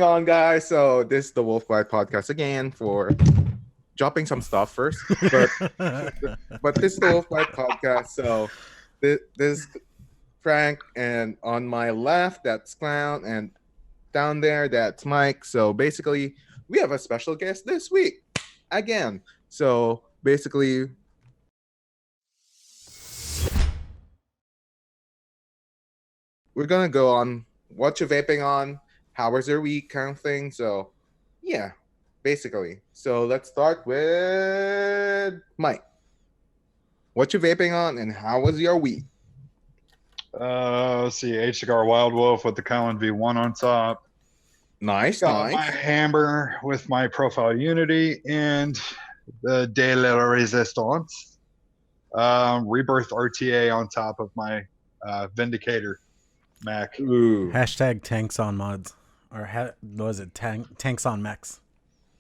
on, guys? So this is the Wolf Quiet podcast again for dropping some stuff first, but this is the Wolf Quiet podcast. So this is Frank, and on my left that's Clown, and down there that's Mike. So basically, we have a special guest this week again. So basically, we're gonna go on what you're vaping on, how was your week, kind of thing. So yeah, basically. So let's start with Mike. What you vaping on and how was your week? Let's see, H Cigar Wild Wolf with the Colin V1 on top. Nice, Got my hammer with my Profile Unity and the De La Resistance. Rebirth RTA on top of my Vindicator Mac. Ooh. Hashtag tanks on mods. Or what was it? Tanks on mechs.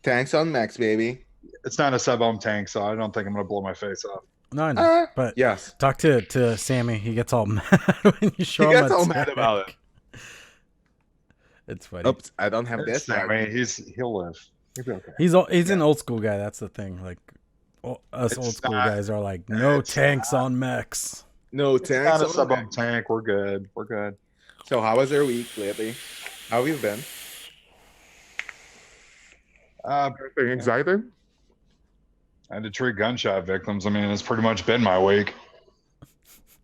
Tanks on Max, baby. It's not a sub-ohm tank, so I don't think I'm going to blow my face off. No, I know. But yes. Talk to Sammy. He gets all mad when you show him. He gets all mad about it. It's funny. Oops, I don't have this. Sammy, he'll live. He'll be okay. He's an old school guy. That's the thing. Like us old school guys are like, no tanks on mechs. No It's tanks not a on sub-ohm Max. tank. We're good. We're good. So how was your week lately? How have you been? Anything exciting? I had to treat gunshot victims. I mean, it's pretty much been my week.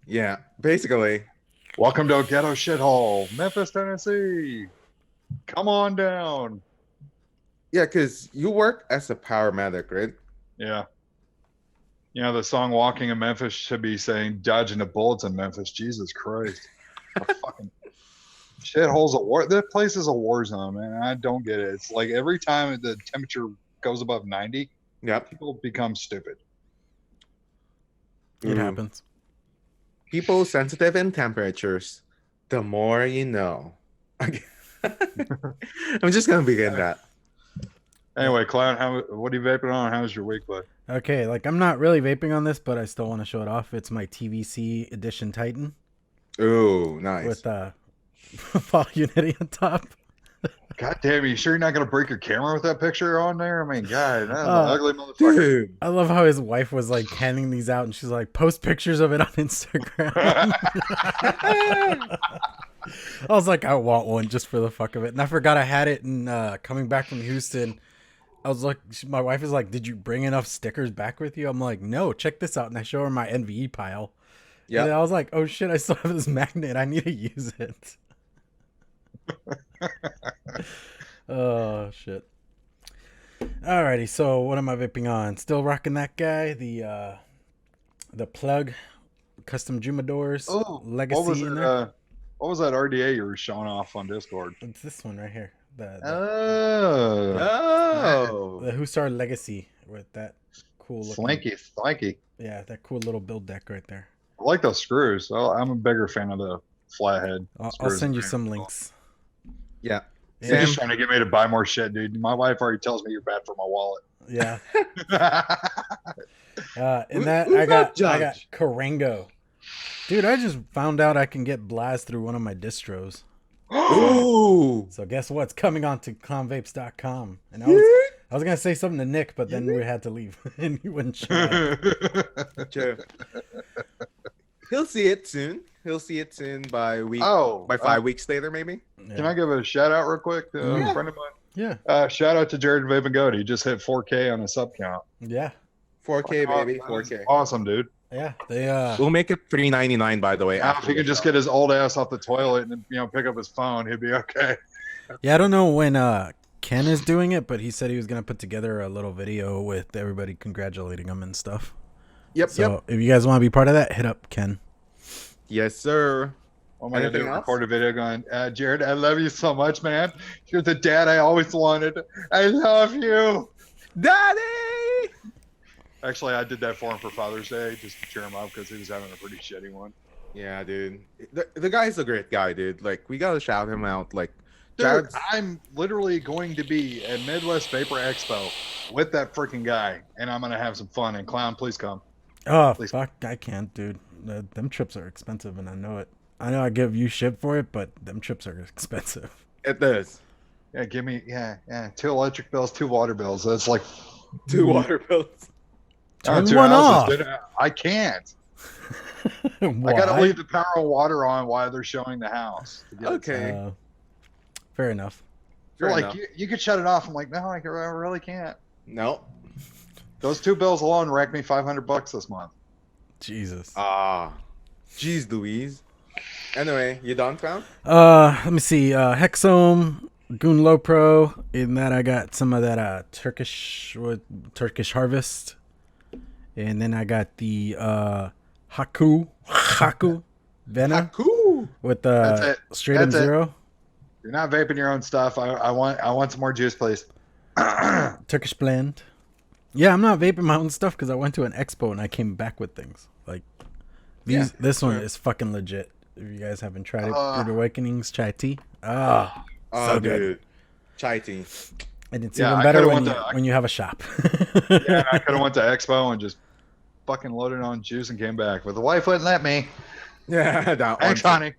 Yeah, basically. Welcome to a ghetto shithole, Memphis, Tennessee. Come on down. Yeah, because you work as a paramedic, right? Yeah. You know, the song Walking in Memphis should be saying dodging the bullets in Memphis. Jesus Christ. A fucking shithole's a war. That place is a war zone, man. I don't get it. It's like every time the temperature goes above 90, Yep. people become stupid. It happens. People sensitive in temperatures, the more you know. I'm just gonna begin that. Anyway, Clown, what are you vaping on? How's your week, bud? Okay, like I'm not really vaping on this, but I still want to show it off. It's my TVC Edition Titan Ooh, nice. with Profile Unity on top. God damn, you sure you're not gonna break your camera with that picture on there? I mean, God, that's an ugly motherfucker. Dude. I love how his wife was like handing these out, and she's like, "Post pictures of it on Instagram." I was like, I want one just for the fuck of it, and I forgot I had it. And coming back from Houston, I was like, my wife is like, "Did you bring enough stickers back with you?" I'm like, "No, check this out," and I show her my NVE pile. Yeah, and I was like, "Oh shit, I still have this magnet. I need to use it." Oh shit. Alrighty, so what am I vaping on? Still rocking that guy, the plug custom Jumadors Legacy in there. What was that RDA you were showing off on Discord? It's this one right here. The Hussar Legacy with that cool looking. Slinky. Yeah, that cool little build deck right there. I like those screws. I'm a bigger fan of the flathead. I'll send you some links. Yeah. You're just trying to get me to buy more shit, dude. My wife already tells me you're bad for my wallet. Yeah. And that I got Karango. Dude, I just found out I can get Blast through one of my distros. Ooh. So guess what's coming on to clownvapes.com. And I was gonna say something to Nick, but then we had to leave and he wouldn't show up. True. He'll see it soon. He'll see it soon by 5 weeks later, maybe. Yeah. Can I give a shout out real quick to a friend of mine? Yeah. Shout out to Jared Vape and Goat. He just hit 4K on a sub count. Yeah. 4K, baby. 4K. Awesome, dude. Yeah. They We'll make it $3.99, by the way. Now, if he could just get his old ass off the toilet and pick up his phone, he'd be okay. Yeah, I don't know when Ken is doing it, but he said he was gonna put together a little video with everybody congratulating him and stuff. Yep. So if you guys want to be part of that, hit up Ken. Yes, sir. What am I going to do? Record a video going, Jared, I love you so much, man. You're the dad I always wanted. I love you. Daddy! Actually, I did that for him for Father's Day just to cheer him up because he was having a pretty shitty one. Yeah, dude. The guy's a great guy, dude. Like, we got to shout him out. Like, dude, I'm literally going to be at Midwest Vapor Expo with that freaking guy, and I'm going to have some fun. And Clown, please come. Oh, please. Fuck. I can't, dude. Them trips are expensive, and I know it. I know I give you shit for it, but them trips are expensive. It does. Yeah, give me 2 electric bills, 2 water bills. That's like 2 water bills. Turn 2 one houses. off. Dude, I can't. Why? I gotta leave the power of water on while they're showing the house. To get it Okay. set. Fair enough. They're Fair like, enough. you could shut it off. I'm like, no, I really can't. No. Those 2 bills alone racked me $500 this month. Jesus. Jeez Louise. Anyway, you done, fam? Let me see. Hexome, Goon Low Pro. In that, I got some of that Turkish Harvest, and then I got the Haku Vena Cool. with That's it. straight That's up it. zero. You're not vaping your own stuff. I want some more juice, please. Turkish blend. Yeah, I'm not vaping my own stuff because I went to an expo and I came back with things like these. Yeah, this one sure. is fucking legit. If you guys haven't tried it, Brute Awakenings chai tea. So good. Dude. Chai tea. And it's Yeah, even I better coulda when went you to- when you have a shop. Yeah, I could have went to Expo and just fucking loaded on juice and came back, but the wife wouldn't let me. Yeah, that Thanks, one. honey.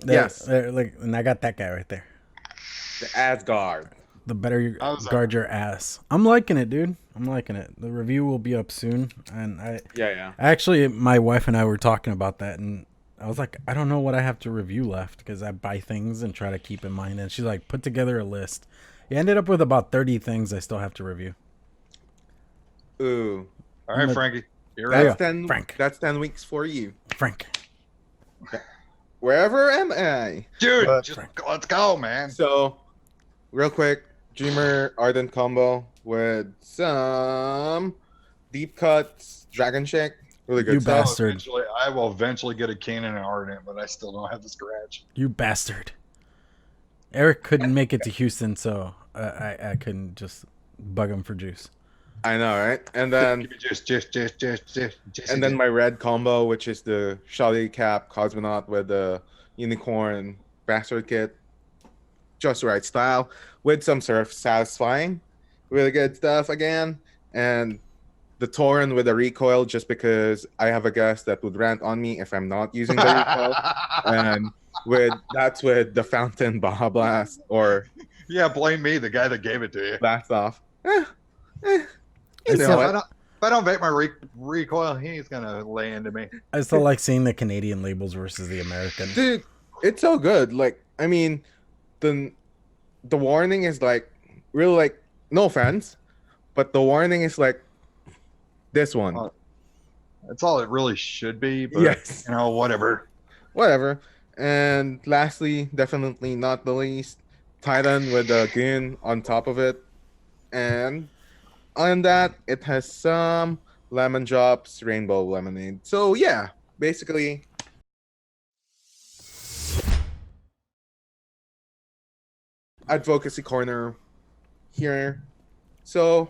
Yes. Like, and I got that guy right there. The Asgard. The better you How's that? guard your ass. I'm liking it, dude. I'm liking it. The review will be up soon, and Yeah. actually, my wife and I were talking about that, and I was like, I don't know what I have to review left because I buy things and try to keep in mind. And she's like, put together a list. I ended up with about 30 things I still have to review. Ooh. All right, Look- Frankie. You're There you right. go. That's 10 Frank. That's 10 weeks for you. Frank. Wherever am I? Dude, But- just let's go, man. So, real quick, Dreamer Ardent combo with some deep cuts, Dragon Shake. Really good You stuff. bastard. I will eventually get a Canon and Ardent, but I still don't have the scratch. You bastard. Eric couldn't make it to Houston, so I couldn't just bug him for juice. I know, right? And then Give me just. and then my red combo, which is the Shoddy Cap Cosmonaut with the Unicorn Bastard Kit. Just the right style with some surf satisfying. Really good stuff again. And the Tauren with the recoil, just because I have a guest that would rant on me if I'm not using the recoil. And that's with the Fountain Baja Blast or Yeah, blame me, the guy that gave it to you. Blast Off. You It's know not- what? If I don't vape my recoil, he's gonna lay into me. I still like seeing the Canadian labels versus the American. Dude, it's so good. Like, I mean, the warning is like really like no offense, but the warning is like this one. Oh, That's all it really should be, but Yes. you know, whatever. Whatever. And lastly, definitely not the least, Titan with the goon on top of it. And on that, it has some lemon drops, rainbow lemonade. So yeah, basically advocacy corner here. So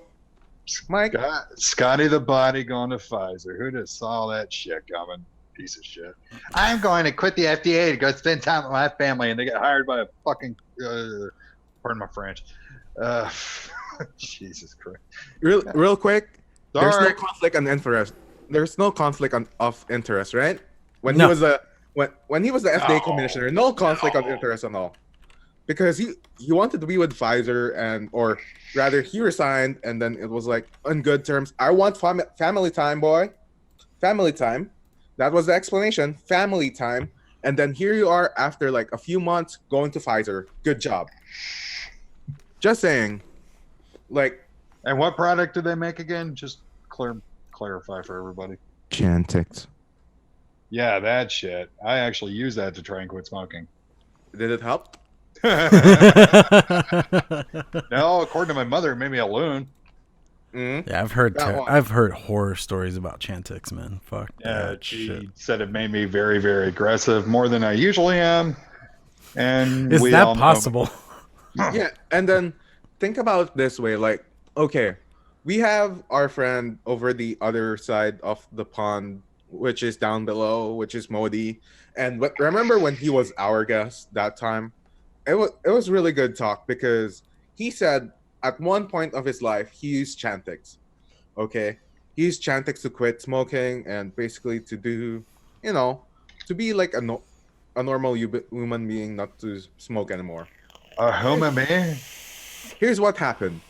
Mike, Scotty the Body going to Pfizer. Who just saw that shit coming? Piece of shit. I'm going to quit the FDA to go spend time with my family, and they get hired by a fucking pardon my French. Jesus Christ. real quick, there's no Sorry. conflict on interest. There's no conflict of interest, right? When No. he was when he was the FDA No. commissioner, no conflict of No. interest at all. Because he wanted to be with Pfizer, and or rather he resigned, and then it was like on good terms. I want family time, boy. Family time. That was the explanation. Family time. And then here you are after like a few months going to Pfizer. Good job. Just saying. Like And what product do they make again? Just clarify for everybody. Chantix. Yeah, that shit. I actually use that to try and quit smoking. Did it help? No, according to my mother, it made me a loon. Mm-hmm. Yeah, That one. I've heard horror stories about Chantix, man. Fuck Yeah, that she shit. said it made me very, very aggressive, more than I usually am. And Is we that all know- possible? Yeah, and then think about it this way, like, okay, we have our friend over the other side of the pond, which is down below, which is Modi. And remember when he was our guest that time? It was really good talk because he said at one point of his life he used Chantix. Okay, he used Chantix to quit smoking and basically to do, to be like a normal human being, not to smoke anymore. Man. Here's what happened.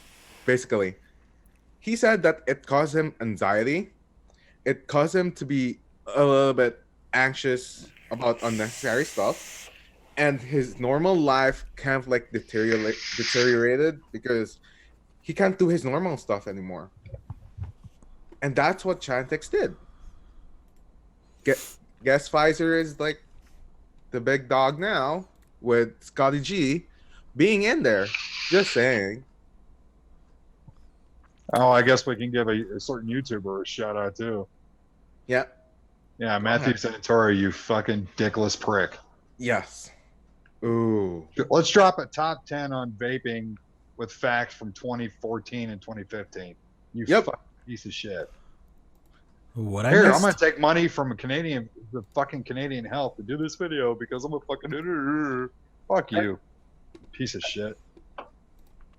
Basically, he said that it caused him anxiety. It caused him to be a little bit anxious about unnecessary stuff, and his normal life kind of like deteriorated because he can't do his normal stuff anymore. And that's what Chantix did. Guess Pfizer is like the big dog now with Scotty G being in there. Just saying. Oh, I guess we can give a certain YouTuber a shout out too. Yeah. Yeah, Matthew Santora, you fucking dickless prick. Yes. Ooh. Let's drop a top 10 on vaping with facts from 2014 and 2015. You fucking piece of shit. What Here, I I'm missed? gonna take money from the fucking Canadian Health to do this video because I'm a fucking fuck you, piece of shit.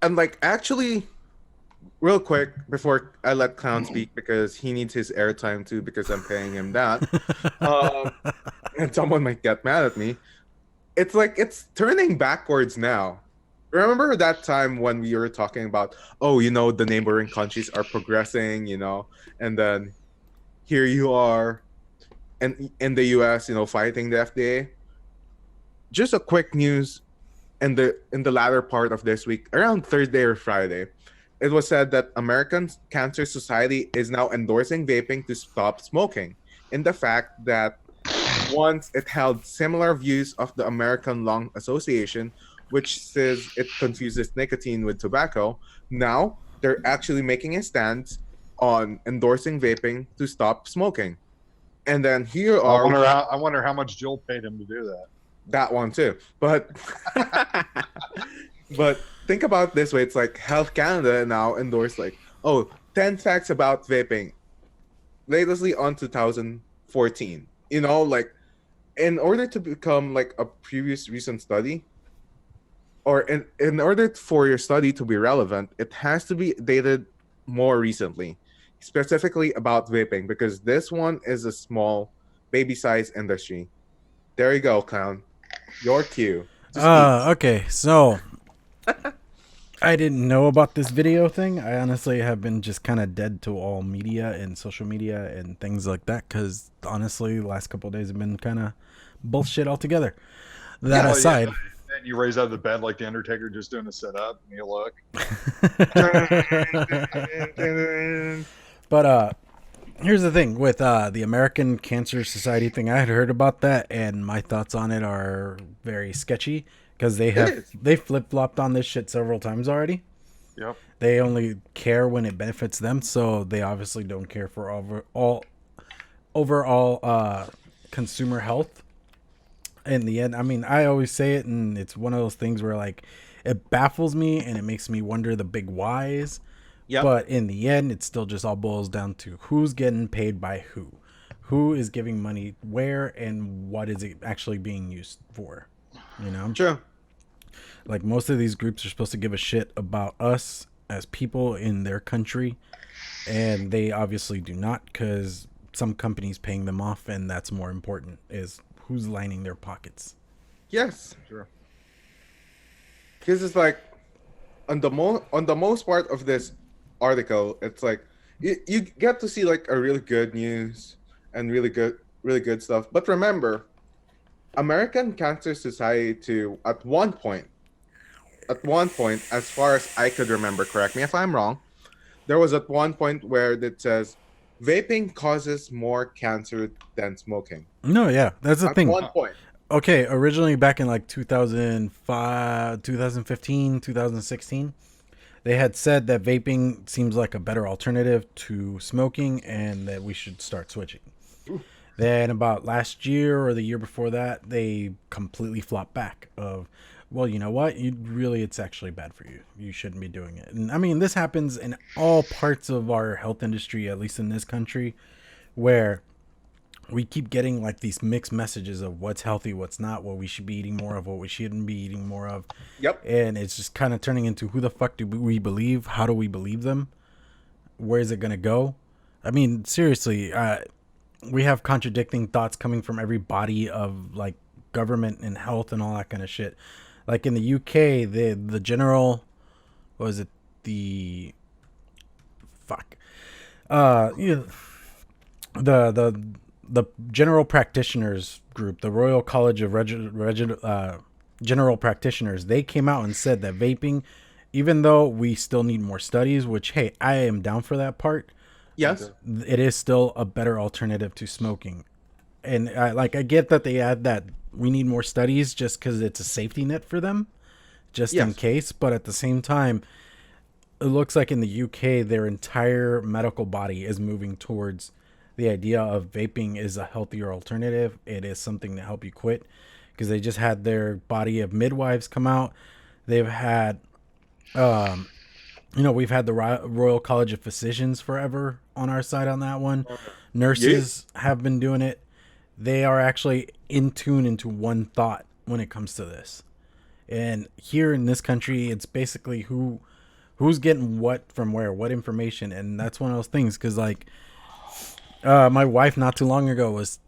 And like actually, real quick before I let Clown speak because he needs his airtime too because I'm paying him that. And someone might get mad at me. It's like it's turning backwards now. Remember that time when we were talking about, oh, you know, the neighboring countries are progressing, you know, and then here you are, and in the U.S., you know, fighting the FDA. Just a quick news, in the latter part of this week, around Thursday or Friday, it was said that American Cancer Society is now endorsing vaping to stop smoking. In the fact that once it held similar views of the American Lung Association, which says it confuses nicotine with tobacco, now they're actually making a stance on endorsing vaping to stop smoking. And then here are I wonder how much Joel paid him to do that. that one too. But but think about it this way, it's like Health Canada now endorsed like, oh, 10 facts about vaping. Latestly on 2014. You know, like in order to become like a previous recent study, or in order for your study to be relevant, it has to be dated more recently, specifically about vaping, because this one is a small baby size industry. There you go, Clown. Your cue. Okay, so I didn't know about this video thing. I honestly have been just kind of dead to all media and social media and things like that because honestly, the last couple of days have been kind of bullshit altogether. That aside. Yeah. And you raise out of the bed like the Undertaker just doing a sit up and you look. But here's the thing with the American Cancer Society thing. I had heard about that, and my thoughts on it are very sketchy because they flip flopped on this shit several times already. Yep. They only care when it benefits them, so they obviously don't care for overall consumer health. In the end, I mean, I always say it, and it's one of those things where like it baffles me and it makes me wonder the big whys. Yep. But in the end, it still just all boils down to who's getting paid by who is giving money where, and what is it actually being used for. You know? True. Like most of these groups are supposed to give a shit about us as people in their country, and they obviously do not because some companies paying them off, and that's more important is who's lining their pockets. Yes, sure. Because it's like on the most part of this article, it's like you get to see like a really good news and really good stuff. But remember, American Cancer Society at one point, as far as I could remember, correct me if I'm wrong, there was at one point where it says vaping causes more cancer than smoking. No, yeah, that's the thing. At one point. Okay, originally back in like 2005, 2015, 2016, they had said that vaping seems like a better alternative to smoking and that we should start switching. Ooh. Then about last year or the year before that, they completely flopped back of, well, you know what? It's actually bad for you. You shouldn't be doing it. And I mean, this happens in all parts of our health industry, at least in this country, where we keep getting like these mixed messages of what's healthy, what's not, what we should be eating more of, what we shouldn't be eating more of. Yep. And it's just kind of turning into who the fuck do we believe? How do we believe them? Where is it going to go? I mean, seriously, we have contradicting thoughts coming from every body of like government and health and all that kind of shit. Like in the UK, the general, what was it, the fuck, you know, the general practitioners group, the Royal College of General Practitioners, they came out and said that vaping, even though we still need more studies, which hey, I am down for that part, Yes. it is still a better alternative to smoking. And I get that they add that we need more studies just because it's a safety net for them, just in Yes. case. But at the same time, it looks like in the UK, their entire medical body is moving towards the idea of vaping is a healthier alternative. It is something to help you quit, because they just had their body of midwives come out. They've had, we've had the Royal College of Physicians forever on our side on that one. Nurses have been doing it. They are actually in tune into one thought when it comes to this. And here in this country, it's basically who's getting what from where, what information. And that's one of those things, because like my wife not too long ago was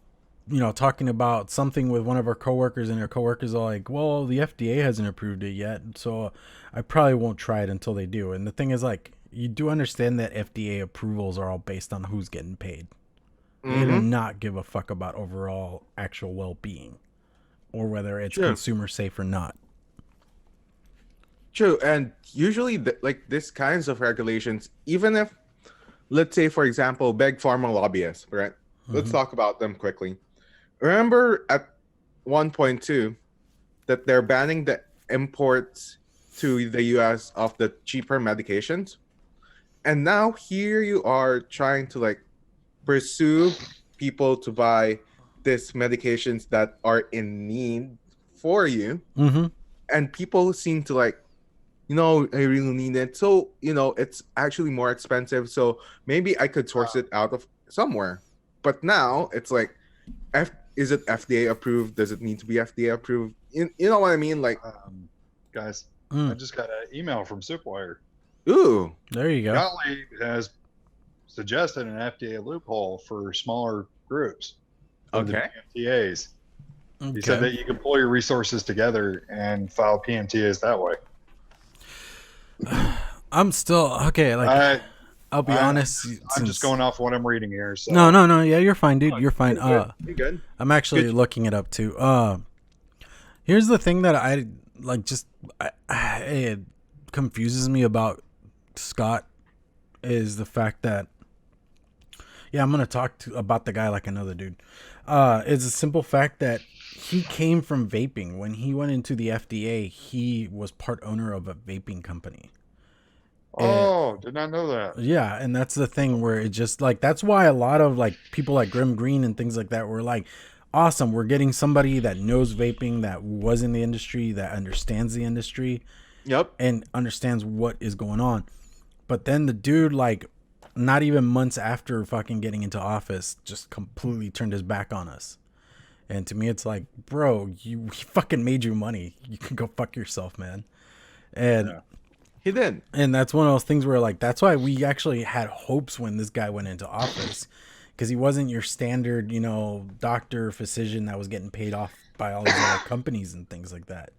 talking about something with one of her coworkers, and her coworkers are like, well, the FDA hasn't approved it yet, so I probably won't try it until they do. And the thing is, like, you do understand that FDA approvals are all based on who's getting paid. They do not give a fuck about overall actual well-being or whether it's consumer safe or not. True, and usually, like this kinds of regulations, even if, let's say, for example, big pharma lobbyists, right? Let's talk about them quickly. Remember at 1.2 that they're banning the imports to the US of the cheaper medications, and now here you are trying to like pursue people to buy these medications that are in need for you, and people seem to like, I really need it, so it's actually more expensive, so maybe I could source it out of somewhere. But now it's like, is it FDA approved? Does it need to be FDA approved? You know what I mean? Like, guys, I just got an email from Superwire. Ooh, there you go. Gottlieb has suggested an FDA loophole for smaller groups. Okay. PMTAs. He said that you can pull your resources together and file PMTAs that way. I'm still okay. Like, I'll be honest. I'm just going off what I'm reading here. So. No. Yeah, you're fine, dude. You're fine. You're good. I'm actually looking it up too. Here's the thing that I like. It confuses me about Scott is the fact that, yeah, I'm gonna talk about the guy like another dude. It's a simple fact that he came from vaping. When he went into the FDA, he was part owner of a vaping company. Oh, did not know that. Yeah, and that's the thing where it just like, that's why a lot of like people like Grim Green and things like that were like, awesome, we're getting somebody that knows vaping, that was in the industry, that understands the industry. Yep. And understands what is going on. But then the dude, like, not even months after fucking getting into office, just completely turned his back on us. And to me, it's like, bro, he fucking made you money. You can go fuck yourself, man. And yeah, he did. And that's one of those things where, like, that's why we actually had hopes when this guy went into office, because he wasn't your standard, doctor, physician that was getting paid off by all these other companies and things like that.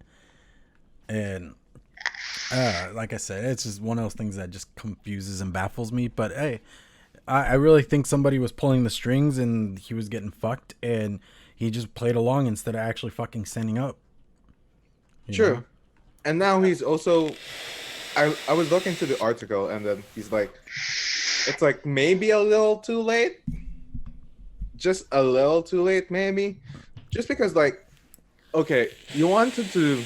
And like I said, it's just one of those things that just confuses and baffles me. But hey, I really think somebody was pulling the strings and he was getting fucked, and he just played along instead of actually fucking standing up. True. Know? And now he's also, I was looking to the article, and then he's like, it's like maybe a little too late. Just a little too late, maybe. Just because, like, okay, you wanted to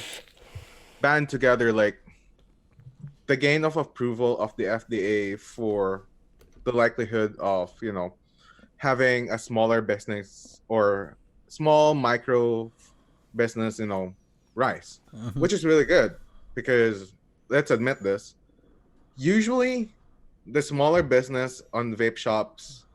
band together, like, the gain of approval of the FDA for the likelihood of, having a smaller business or small micro business, rise, which is really good, because let's admit this, usually the smaller business on vape shops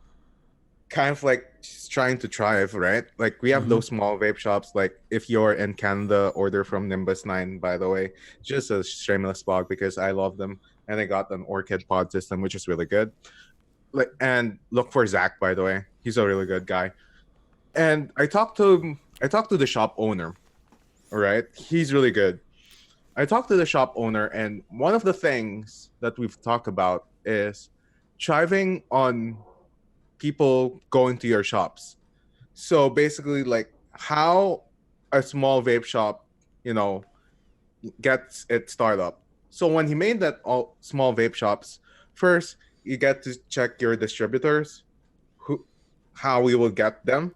kind of like trying to thrive, right? Like, we have those small vape shops. Like, if you're in Canada, order from Nimbus 9, by the way. Just a shameless plug, because I love them, and I got an Orchid pod system, which is really good. Like, and look for Zach, by the way. He's a really good guy. And I talked to the shop owner. All right, he's really good. I talked to the shop owner, and one of the things that we've talked about is thriving on people going to your shops. So basically, like how a small vape shop, gets its startup. So when he made that all small vape shops, first you get to check your distributors, how we will get them,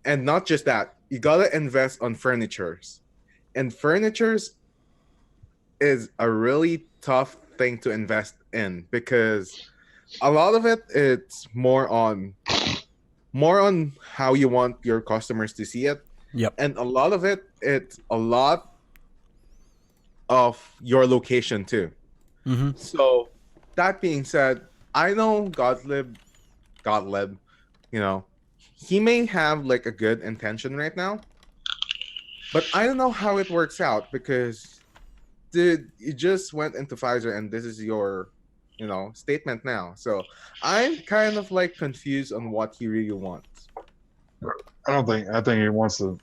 and not just that, you gotta invest on furnitures, and furnitures is a really tough thing to invest in because a lot of it's more on how you want your customers to see it. Yep. And a lot of it's a lot of your location too. Mm-hmm. So that being said, I know Gottlieb, he may have like a good intention right now, but I don't know how it works out because dude, you just went into Pfizer and this is your statement now. So I'm kind of like confused on what he really wants. I think he wants to.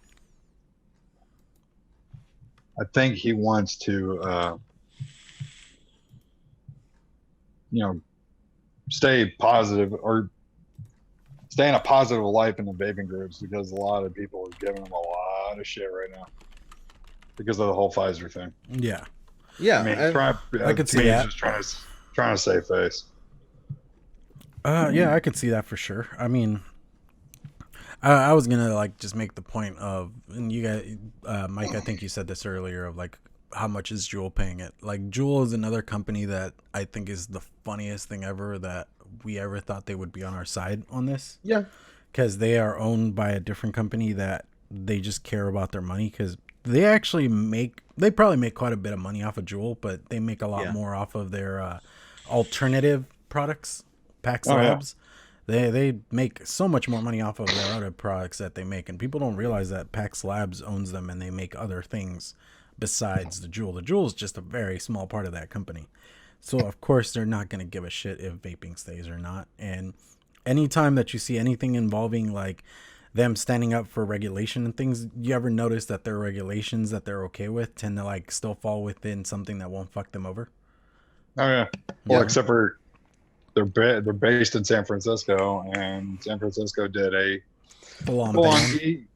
I think he wants to, stay positive or stay in a positive life in the vaping groups because a lot of people are giving him a lot of shit right now because of the whole Pfizer thing. Yeah. Yeah, I mean, I could see that. Just trying to save face. Yeah, I could see that for sure. I mean, I was gonna like just make the point of, and you guys, Mike, I think you said this earlier of like how much is Juul paying it? Like Juul is another company that I think is the funniest thing ever that we ever thought they would be on our side on this. Yeah, because they are owned by a different company that they just care about their money because they probably make quite a bit of money off of Juul, but they make a lot more off of their alternative products, Pax Labs. They make so much more money off of their other products that they make, and people don't realize that Pax Labs owns them and they make other things besides the Juul. The Juul is just a very small part of that company. So of course they're not going to give a shit if vaping stays or not. And anytime that you see anything involving like them standing up for regulation and things, you ever notice that their regulations that they're okay with tend to like still fall within something that won't fuck them over? Oh yeah. Well, except for they're based in San Francisco, and San Francisco did a full-on ban.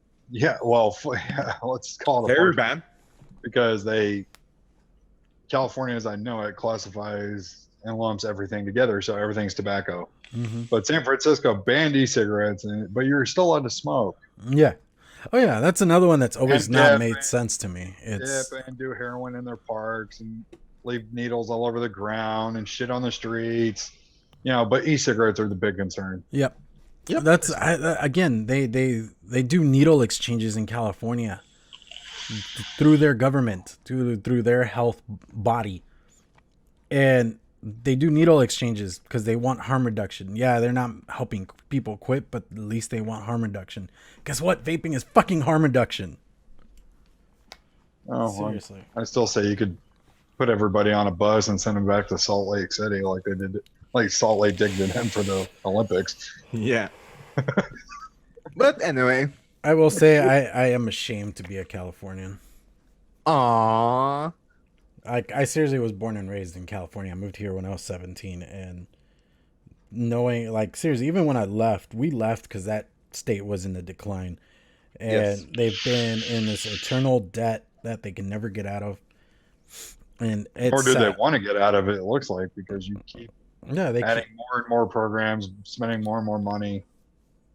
Let's call it a carry ban because California, as I know it, classifies and lumps everything together, so everything's tobacco. Mm-hmm. But San Francisco banned e-cigarettes, but you're still allowed to smoke. Yeah. Oh yeah, that's another one that's always not made sense to me. It's dip and do heroin in their parks and leave needles all over the ground and shit on the streets. But e-cigarettes are the big concern. Yep. That's again, they do needle exchanges in California through their government, through their health body, and they do needle exchanges because they want harm reduction. Yeah, they're not helping people quit, but at least they want harm reduction. Guess what? Vaping is fucking harm reduction. Oh, seriously. I still say you could put everybody on a bus and send them back to Salt Lake City like they did, like Salt Lake did them for the Olympics. Yeah. But anyway, I will say I am ashamed to be a Californian. Aww. I seriously was born and raised in California. I moved here when I was 17, and knowing, like, seriously, even when we left because that state was in the decline, and they've been in this eternal debt that they can never get out of. And it's or do they want to get out of it? It looks like because you keep adding more and more programs, spending more and more money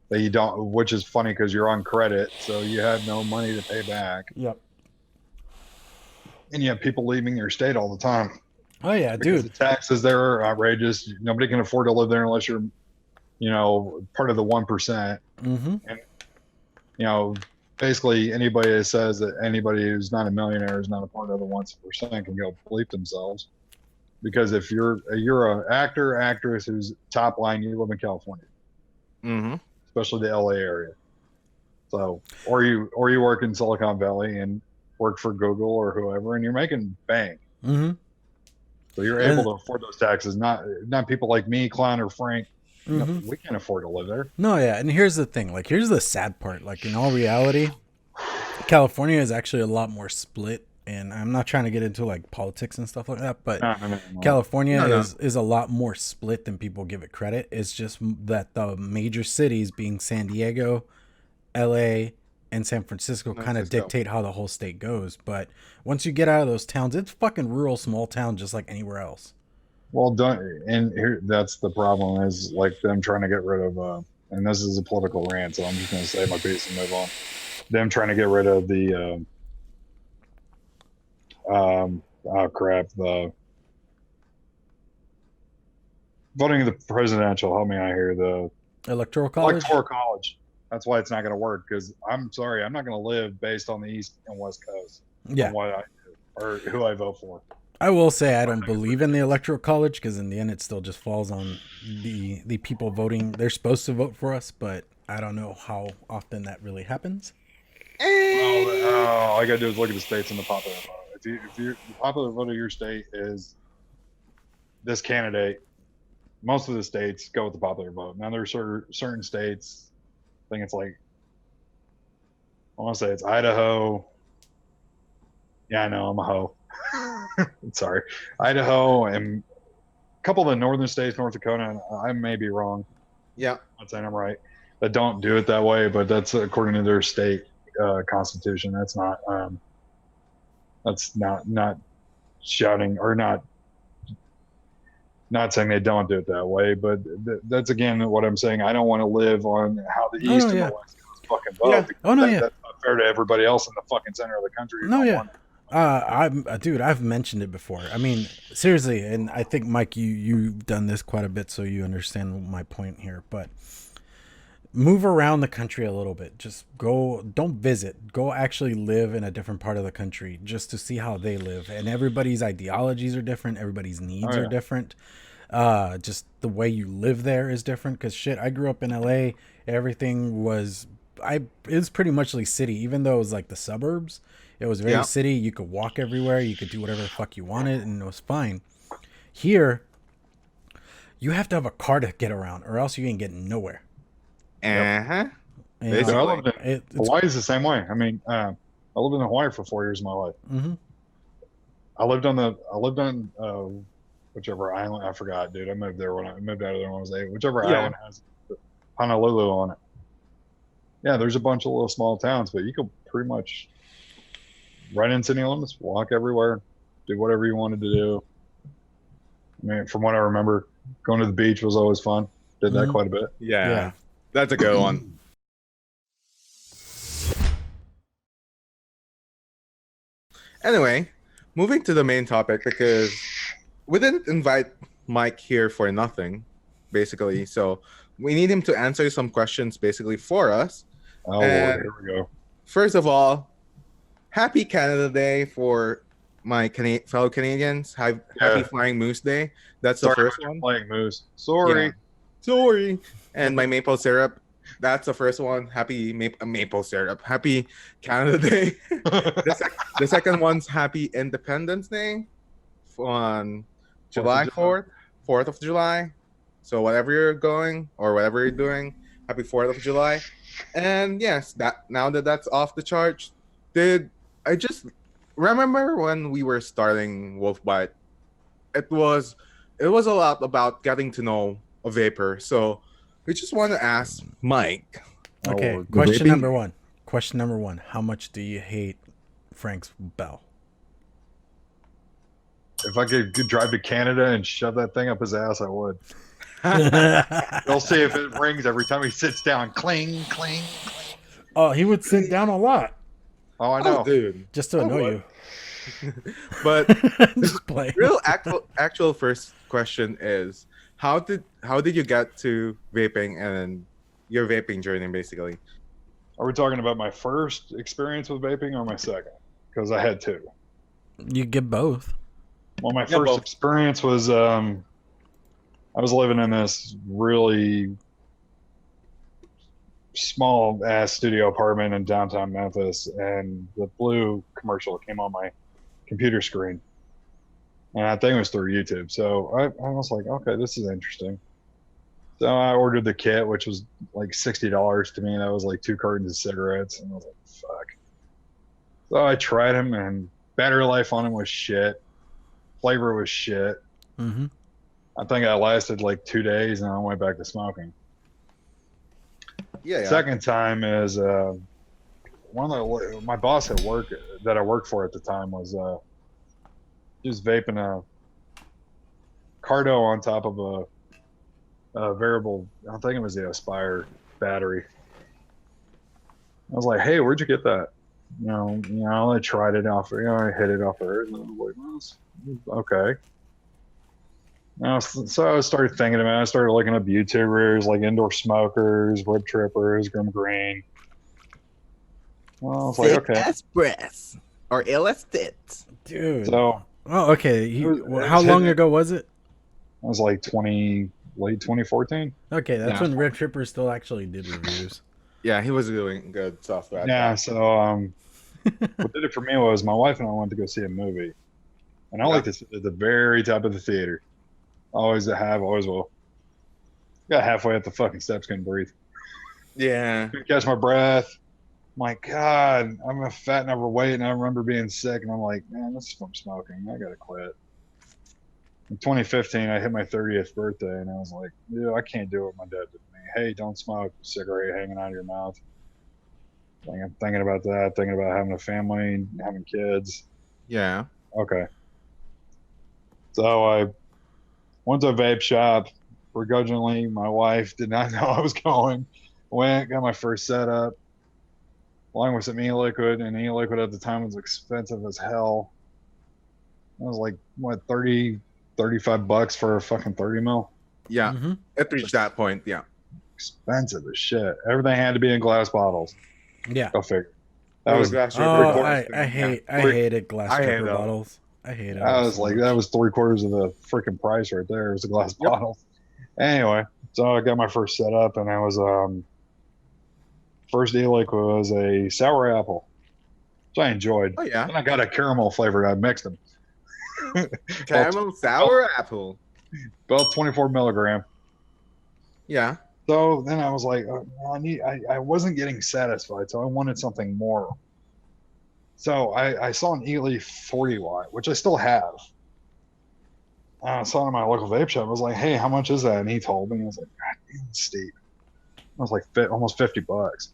that you don't, which is funny because you're on credit, so you have no money to pay back. Yep. And you have people leaving your state all the time. Oh yeah, because dude. The taxes there are outrageous. Nobody can afford to live there unless you're, part of the 1%. Mm-hmm. And basically anybody that says that anybody who's not a millionaire is not a part of the 1% can go bleep themselves. Because if you're an actress who's top line, you live in California, especially the LA area. So, or you work in Silicon Valley and work for Google or whoever, and you're making bank. Mm-hmm. So you're able to afford those taxes. Not people like me, Clown, or Frank. Mm-hmm. We can't afford to live there. No, yeah, and here's the thing. Like, here's the sad part. Like, in all reality, California is actually a lot more split and I'm not trying to get into like politics and stuff like that, but No. California No. is a lot more split than people give it credit. It's just that the major cities, being San Diego, LA, and San Francisco, kind of dictate how the whole state goes. But once you get out of those towns, it's fucking rural, small town, just like anywhere else. Well, and here that's the problem is like them trying to get rid of. And this is a political rant, so I'm just going to say my piece and move on. Them trying to get rid of the the voting of the presidential. Help me out here. The Electoral college. That's why it's not going to work, because I'm sorry, I'm not going to live based on the East and West Coast. Yeah. On what I do or who I vote for. I will say I don't believe in the electoral college, because in the end it still just falls on the people voting. They're supposed to vote for us, but I don't know how often that really happens. All I gotta do is look at the states and the popular vote. If the popular vote of your state is this candidate, most of the states go with the popular vote. Now there's certain states, I think it's like, I want to say it's Idaho. Yeah, I know, I'm a hoe. Sorry. Idaho and a couple of the northern states, North Dakota, and I may be wrong. Yeah. I'm not saying I'm right. That don't do it that way, but that's according to their state constitution. That's not shouting or not saying they don't do it that way, but that's again what I'm saying. I don't want to live on how the East and the West Coast fucking vote. Yeah. That's not fair to everybody else in the fucking center of the country. I've mentioned it before. I mean, seriously, and I think Mike, you've done this quite a bit, so you understand my point here. But move around the country a little bit. Just go. Don't visit. Go actually live in a different part of the country just to see how they live. And everybody's ideologies are different. Everybody's needs are different. Just the way you live there is different. Because shit, I grew up in LA. Everything was it was pretty much like city, even though it was like the suburbs. It was very city. You could walk everywhere. You could do whatever the fuck you wanted, and it was fine. Here, you have to have a car to get around, or else you ain't getting nowhere. Uh-huh. Hawaii is the same way. I mean, I lived in Hawaii for 4 years of my life. Mm-hmm. I lived on whichever island. I forgot, dude. I moved there when I moved out of there when I was 8. Whichever island has Honolulu on it. Yeah, there's a bunch of little small towns, but you could pretty much right in city limits, walk everywhere, do whatever you wanted to do. I mean, from what I remember, going to the beach was always fun. Did that quite a bit. Yeah. That's a good one. Anyway, moving to the main topic, because we didn't invite Mike here for nothing, basically. So we need him to answer some questions basically for us. Oh, Lord, here we go. First of all, happy Canada Day for my fellow Canadians. Happy Flying Moose Day. That's the first one. Flying Moose. Sorry. And my maple syrup. That's the first one. Happy maple syrup. Happy Canada Day. The second one's Happy Independence Day on July 4th, 4th of July. So whatever you're going or whatever you're doing, happy 4th of July. And yes, now that that's off the charts, I just remember when we were starting Wolfbite, it was a lot about getting to know a vapor. So we just want to ask Mike. Okay, question number one. How much do you hate Frank's bell? If I could drive to Canada and shove that thing up his ass, I would. We'll see if it rings every time he sits down. Cling, cling, cling. Oh, he would sit down a lot. Oh, I know. Oh, dude. Just to annoy you. But just play. Real actual first question is, how did you get to vaping and your vaping journey, basically? Are we talking about my first experience with vaping or my second? Because I had two. You get both. Well, my first experience was I was living in this really small ass studio apartment in downtown Memphis, and the blue commercial came on my computer screen, and that thing was through YouTube. So I was like, okay, this is interesting. So I ordered the kit, which was like $60 to me, and that was like 2 cartons of cigarettes, and I was like, fuck. So I tried them, and Battery life on them was shit. Flavor was shit. Mm-hmm. I think I lasted like 2 days and I went back to smoking. Yeah. Second time is my boss at work that I worked for at the time was just vaping a Cardo on top of a variable. I think it was the Aspire battery. I was like, "Hey, where'd you get that?" I tried it off. I hit it off her, and I was like, well, "Okay." So I started thinking about it. I started looking up YouTubers like Indoor Smokers, Whip Trippers, Grim Green. Well, I was like, okay. Express or illicit. Dude. So, oh, okay. How long ago was it? It was like late 2014. Okay, that's when Red Tripper still actually did reviews. Yeah, he was doing good stuff. Yeah, so what did it for me was my wife and I went to go see a movie. And I like to sit at the very top of the theater. Always have, always will. Got halfway up the fucking steps, couldn't breathe. Yeah. Couldn't catch my breath. My God, I'm a fat and overweight, and I remember being sick, and I'm like, man, this is from smoking. I gotta quit. In 2015, I hit my 30th birthday, and I was like, yeah, I can't do what my dad did to me. Hey, don't smoke. Cigarette hanging out of your mouth. I'm thinking about that, thinking about having a family, having kids. Yeah. Okay. So I went to a vape shop. Begrudgingly, my wife did not know I was going. Went, got my first setup, along with some e-liquid, and e-liquid at the time was expensive as hell. It was like, what, 30, 35 bucks for a fucking 30 mil? Yeah. Mm-hmm. It reached that point. Yeah. Expensive as shit. Everything had to be in glass bottles. Yeah. Go figure. That was glass Oh, I hated glass I hate stripper them. bottles. I hate it. I was like, that was 3/4 of the freaking price right there. It was a glass bottle. Anyway, so I got my first setup, and I was first e-liquid was a sour apple, which I enjoyed. Oh yeah. And I got a caramel flavored. I mixed them. Caramel sour apple. About 24 milligram. Yeah. So then I was like, I wasn't getting satisfied, so I wanted something more. So I saw an E-Leaf 40 watt, which I still have. I saw it in my local vape shop. I was like, hey, how much is that? And he told me. I was like, God damn, it's steep. I was like, almost 50 bucks.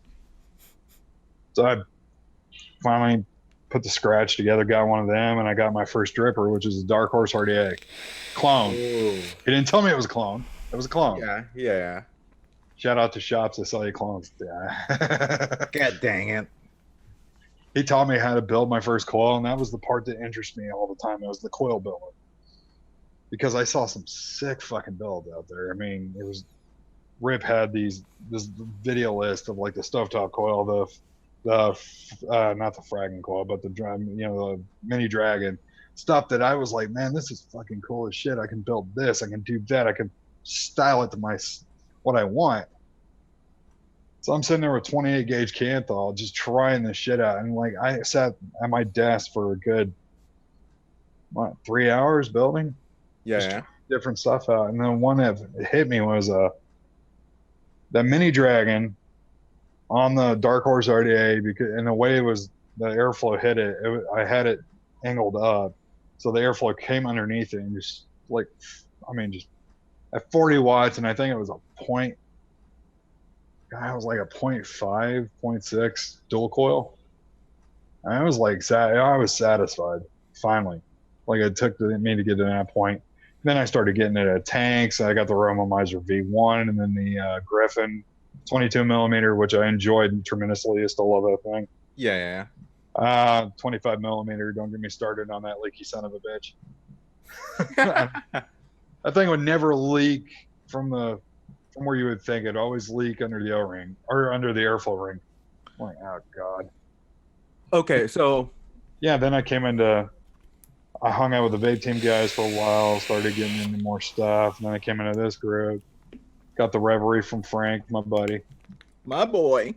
So I finally put the scratch together, got one of them, and I got my first dripper, which is a Dark Horse RDA clone. Ooh. He didn't tell me it was a clone. It was a clone. Yeah. Shout out to shops that sell you clones. Yeah. God dang it. He taught me how to build my first coil, and that was the part that interested me all the time. It was the coil building. Because I saw some sick fucking builds out there. I mean, it was Rip had this video list of like the stovetop coil, the not the fragging coil, but the mini dragon stuff that I was like, man, this is fucking cool as shit. I can build this, I can do that, I can style it to what I want. So I'm sitting there with 28 gauge Canthal, just trying this shit out. And like, I sat at my desk for a good 3 hours building. Yeah. Different stuff out. And then one that hit me was that mini dragon on the Dark Horse RDA, because in the way it was, the airflow hit it, I had it angled up, so the airflow came underneath it and just like, just at 40 watts, and I think it was a point. I was like a 0.5, 0.6 dual coil. And I was like, I was satisfied finally. Like it took me to get to that point. Then I started getting it at tanks. I got the Romomizer V1, and then the Griffin 22 millimeter, which I enjoyed tremendously. I still love that thing. Yeah. 25 millimeter. Don't get me started on that leaky son of a bitch. That thing would never leak from where you would think. It'd always leak under the O-ring or under the airflow ring. I'm like, oh God. Okay, so yeah, then I hung out with the vape team guys for a while, started getting into more stuff, and then I came into this group. Got the Reverie from Frank, my buddy. My boy.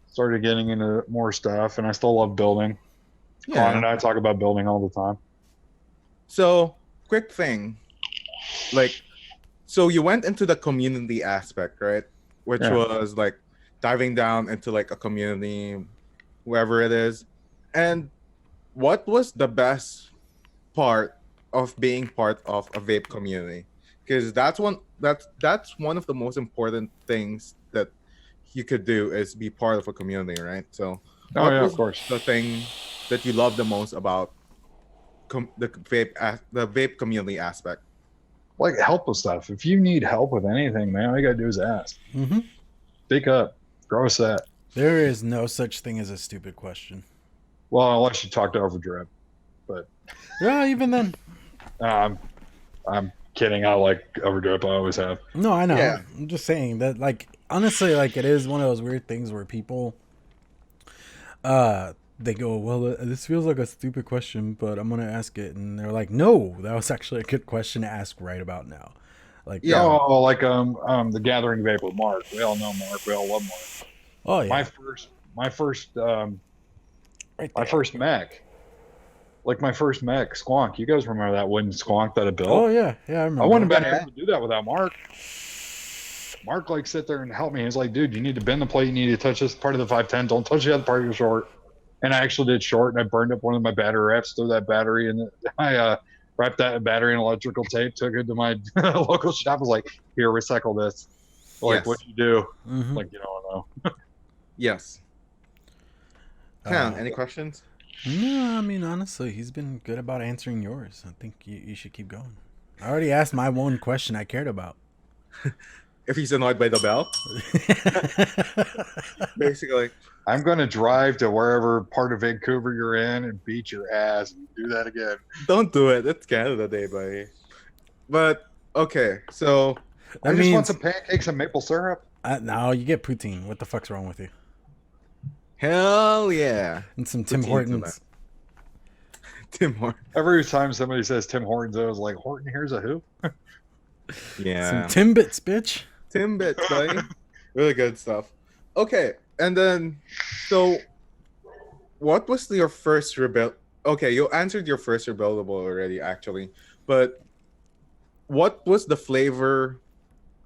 Started getting into more stuff, and I still love building. Yeah. Con and I talk about building all the time. So, quick thing. So you went into the community aspect, right? Which was like diving down into like a community, wherever it is. And what was the best part of being part of a vape community? Because that's one of the most important things that you could do is be part of a community, right? So, Oh what yeah, was of course. the thing that you love the most about the vape community aspect? Like help with stuff. If you need help with anything, man, all you gotta do is ask. Mm-hmm. Speak up. Grow a set. There is no such thing as a stupid question. Well, unless you talk to Overdrip. But Yeah, even then. I'm kidding. I like Overdrip. I always have. No, I know. Yeah. I'm just saying that, like, honestly, like, it is one of those weird things where people, they go, well, this feels like a stupid question, but I'm gonna ask it, and they're like, no, that was actually a good question to ask right about now. Like, Yeah. Oh, like the Gathering Vape with Mark. We all know Mark. We all love Mark. oh yeah, My first right my there. first mech. Like my first mech, Squonk. You guys remember that wooden Squonk that I built? Oh yeah, I remember. I wouldn't have that. been able to do that without Mark. Mark like sit there and help me. He's like, dude, you need to bend the plate. You need to touch this part of the 510. Don't touch the other part of your short. And I actually did short, and I burned up one of my battery wraps, threw that battery, and I wrapped that battery in electrical tape, took it to my local shop. I was like, here, recycle this. Like, Yes. what you do? Mhm. Like, you don't know. Yes. Ken, Uh, any questions? No, I mean, honestly, he's been good about answering yours. I think you should keep going. I already asked my one question I cared about. If he's annoyed by the bell, basically. I'm going to drive to wherever part of Vancouver you're in and beat your ass and do that again. Don't do it. It's Canada Day, buddy. But okay, so I That just want means some pancakes and maple syrup. no, you get poutine. What the fuck's wrong with you? hell yeah, And some Tim Poutine Hortons. Tim Hortons. Every time somebody says Tim Hortons, I was like, Horton, here's a who? Yeah, Some Timbits, bitch. Timbits, buddy. Really good stuff. Okay, and then so what was your first rebel? Okay, you answered your first rebuildable already, actually. But what was the flavor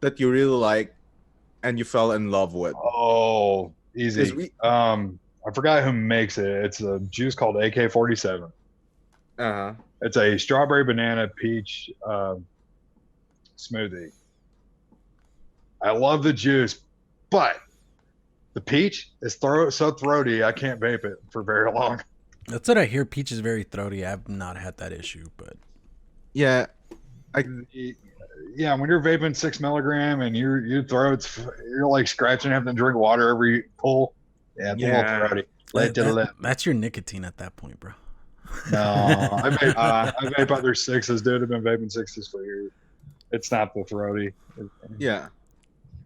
that you really liked and you fell in love with? Oh, easy. 'Cause we- I forgot who makes it. It's a juice called AK-47. Uh-huh. It's a strawberry banana peach smoothie. I love the juice, but the peach is so throaty I can't vape it for very long. That's what I hear. Peach is very throaty. I've not had that issue, but Yeah, Yeah, when you're vaping 6 milligram and your throat's you're like scratching, having to drink water every pull. Yeah, it's a little throaty. that's your nicotine at that point, bro. No, I vape other sixes, dude. I've been vaping sixes for years. It's not the throaty. yeah.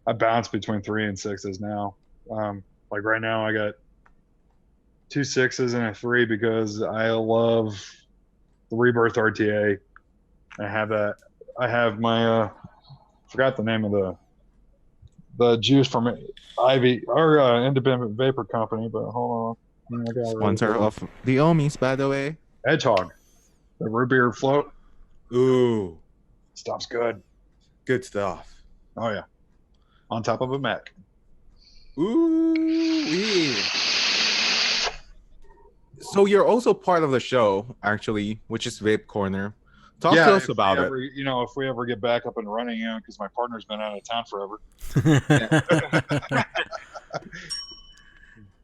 I bounce between 3 and 6s now. Like right now, I got 2 6s and a 3 because I love the Rebirth RTA. I have that. I have my forgot the name of the juice from Ivy or Independent Vapor Company, but hold on. I got it right Sponsor here. of the Ohmies, by the way. Hedgehog, the root beer float. Ooh, Stuff's good. good stuff. Oh yeah, on top of a Mac. Ooh, wee. So you're also part of the show, actually, which is Vape Corner. Talk to us about it. You know, if we ever get back up and running, because my partner's been out of town forever.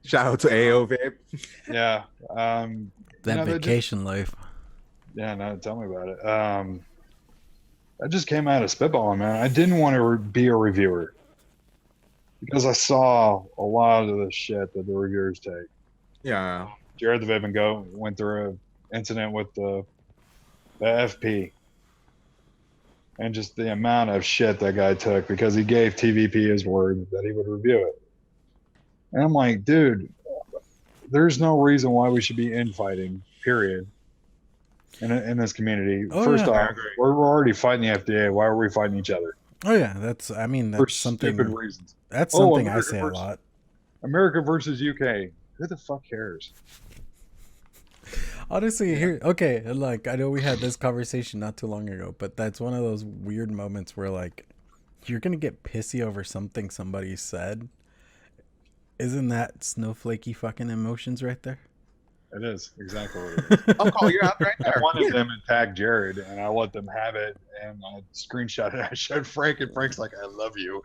Shout out to AO Vape. Yeah. That vacation life. Yeah, no, tell me about it. I just came out of spitballing, man. I didn't want to be a reviewer because I saw a lot of the shit that the reviewers take. Yeah. Jared the Vape and Go went through an incident with the FP. And just the amount of shit that guy took because he gave TVP his word that he would review it. And I'm like, dude, there's no reason why we should be infighting, period, in this community. Oh, First yeah. off, we're already fighting the FDA. Why are we fighting each other? Oh yeah, that's For something. stupid reasons. That's something I America say a versus- lot. America versus UK. Who the fuck cares? Honestly, here, okay, like I know we had this conversation not too long ago, but that's one of those weird moments where like you're gonna get pissy over something somebody said. Isn't that snowflakey fucking emotions right there? It is exactly what it is. I'll call you out right I there. wanted them to tag Jared, and I let them have it, and I screenshot it. I showed Frank, and Frank's like, "I love you,"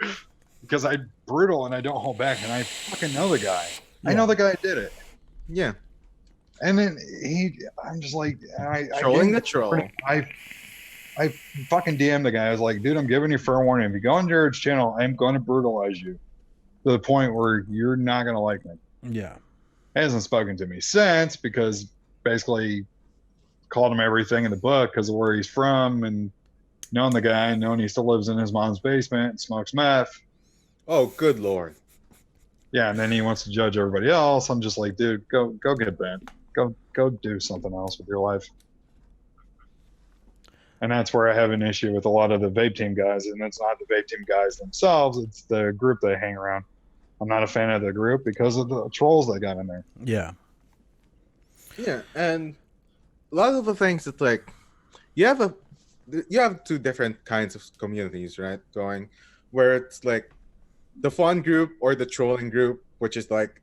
because I'm brutal and I don't hold back, and I fucking know the guy. I know the guy did it. Yeah. And then I'm just like, Trolling the troll. I fucking DM'd the guy. I was like, dude, I'm giving you fair warning. If you go on Jared's channel, I'm going to brutalize you to the point where you're not going to like me. Yeah. He hasn't spoken to me since because basically called him everything in the book because of where he's from and knowing the guy and knowing he still lives in his mom's basement and smokes meth. Oh, good Lord. Yeah, and then he wants to judge everybody else. I'm just like, dude, go get banned. Go do something else with your life. And that's where I have an issue with a lot of the vape team guys, and it's not the vape team guys themselves, it's the group they hang around. I'm not a fan of the group because of the trolls they got in there. Yeah. Yeah, and a lot of the things that like you have two different kinds of communities, right? Going where it's like the fun group or the trolling group, which is like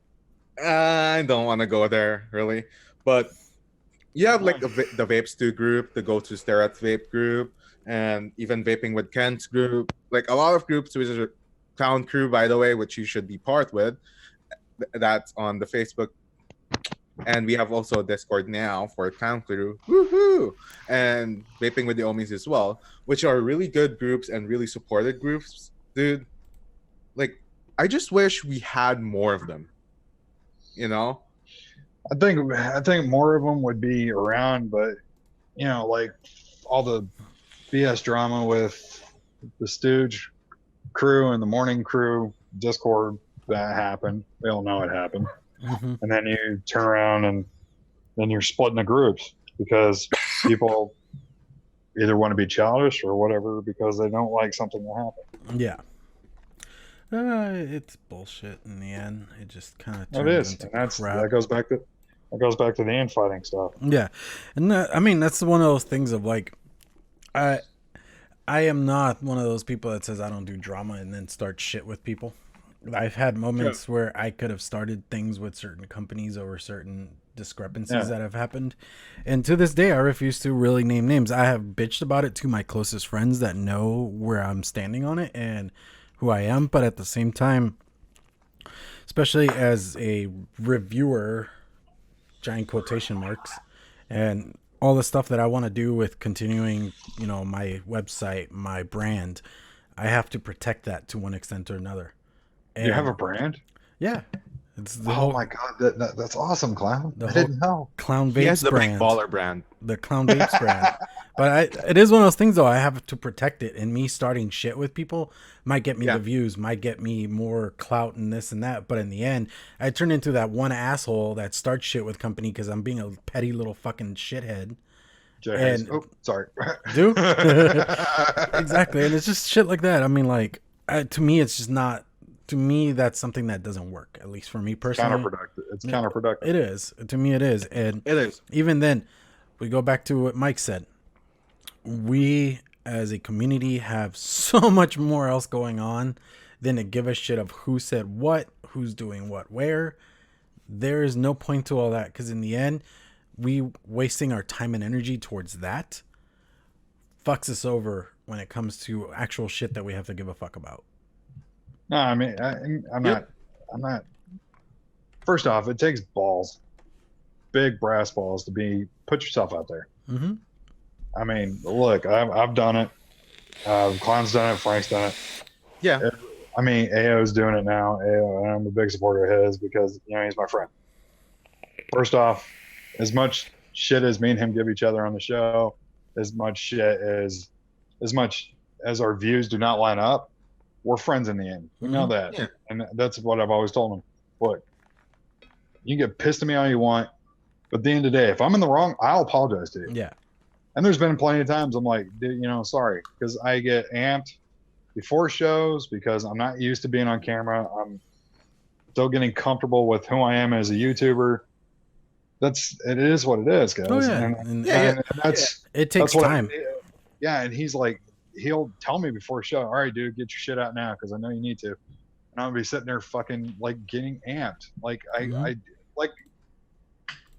I don't want to go there really, but you have like the Vape Stew group, the Go to Stare at Vape group, and even Vaping with Ken's group. Like a lot of groups, which is a Clown Crew, by the way, which you should be part with. That's on the Facebook. And we have also Discord now for Clown Crew. Woohoo! And Vaping with the Ohmies as well, which are really good groups and really supported groups, dude. Like, I just wish we had more of them. You know? I think more of them would be around, but you know, like all the BS drama with the Stooge crew and the Morning Crew Discord that happened. We all know it happened. Mm-hmm. And then you turn around and then you're splitting the groups because people either want to be childish or whatever because they don't like something that happened. Yeah. It's bullshit in the end. It just kind of It is, and that goes back to the infighting stuff. Yeah, and I mean that's one of those things of like, I am not one of those people that says I don't do drama and then start shit with people. I've had moments where I could have started things with certain companies over certain discrepancies that have happened, and to this day I refuse to really name names. I have bitched about it to my closest friends that know where I'm standing on it and who I am, but at the same time, especially as a reviewer, giant quotation marks, and all the stuff that I want to do with continuing, you know, my website, my brand, I have to protect that to one extent or another. And you have a brand? Yeah. It's the my god, that's awesome, Clown. I didn't know. Clown He has Vapes the brand. Big Baller brand. The Clown Vapes brand. But it is one of those things though, I have to protect it, and me starting shit with people might get me the views, might get me more clout and this and that, but in the end I turn into that one asshole that starts shit with company because I'm being a petty little fucking shithead. And sorry. Do exactly, and it's just shit like that. I mean, like to me it's just not. To me, that's something that doesn't work, at least for me personally. It's counterproductive. It is. To me, it is. And it is. Even then, we go back to what Mike said. We, as a community, have so much more else going on than to give a shit of who said what, who's doing what, where. There is no point to all that, because in the end, we wasting our time and energy towards that fucks us over when it comes to actual shit that we have to give a fuck about. No, I mean, I'm not. First off, it takes balls, big brass balls, to put yourself out there. Mm-hmm. I mean, look, I've done it. Clown's done it. Frank's done it. Yeah. I mean, AO's doing it now. AO, and I'm a big supporter of his because he's my friend. First off, as much shit as me and him give each other on the show, as much as our views do not line up, we're friends in the end. We know that. Yeah. And that's what I've always told him. Look, you can get pissed at me all you want, but at the end of the day, if I'm in the wrong, I'll apologize to you. Yeah. And there's been plenty of times I'm like, dude, sorry, because I get amped before shows because I'm not used to being on camera. I'm still getting comfortable with who I am as a YouTuber. It is what it is, guys. Oh, yeah. And it takes time. And he's like, he'll tell me before a show, all right, dude, get your shit out now because I know you need to. And I'm gonna be sitting there fucking like getting amped. Like I like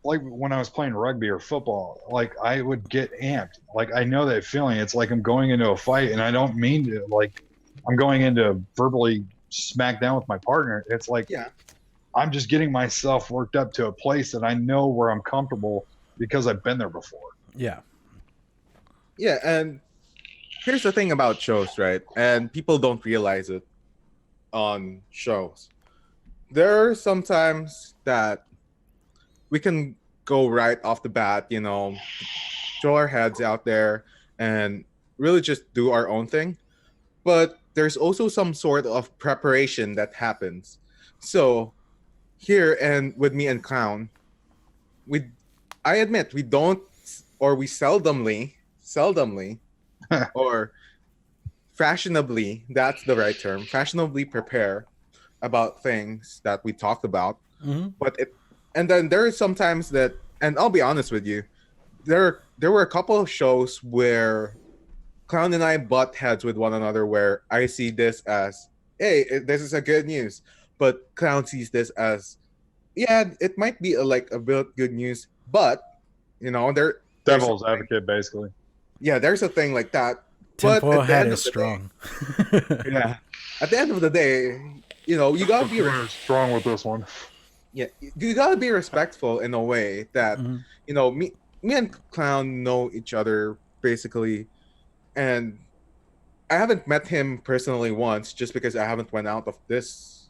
like when I was playing rugby or football, like I would get amped. Like I know that feeling. It's like I'm going into a fight, and I don't mean to. Like I'm going into verbally smack down with my partner. It's like Yeah. I'm just getting myself worked up to a place that I know where I'm comfortable because I've been there before. Yeah. Yeah, and here's the thing about shows, right? And people don't realize it on shows. There are sometimes that we can go right off the bat, you know, throw our heads out there and really just do our own thing. But there's also some sort of preparation that happens. So here and with me and Clown, I admit we don't, or we seldomly or fashionably, that's the right term, fashionably prepare about things that we talked about. Mm-hmm. But and then there are sometimes that, and I'll be honest with you, there were a couple of shows where Clown and I butt heads with one another, where I see this as, hey, this is a good news, but Clown sees this as, yeah, it might be like a bit good news, but you know, there's Devil's advocate, basically. Yeah, there's a thing like that. But Tinfoil at the hat end is of the day- strong. yeah, at the end of the day, you know, you gotta be strong with this one. yeah, you gotta be respectful in a way that Mhm. you know, me and Clown know each other basically, and I haven't met him personally once, just because I haven't went out of this,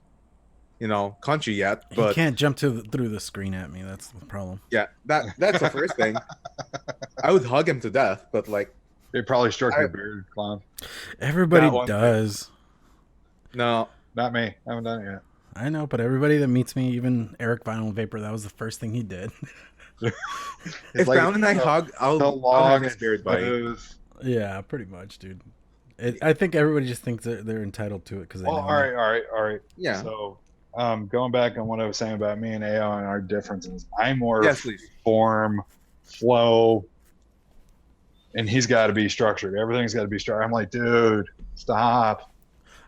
you know, country yet. You But can't jump through the screen at me. That's the problem. yeah, that's the first thing. I would hug him to death, but like, They probably struck your beard, Clown. Everybody That one thing. does. no, Not me. I haven't done it yet. I know, but everybody that meets me, even Eric Vinyl Vapor, that was the first thing he did. if Clown and I hug, I'll have his beard bite. Yeah, pretty much, dude. I think everybody just thinks they're entitled to it because they Well, know. all right. Yeah. So, going back on what I was saying about me and AO and our differences, I'm more Yes, please. form, flow, and he's got to be structured. Everything's got to be structured. I'm like, dude, stop.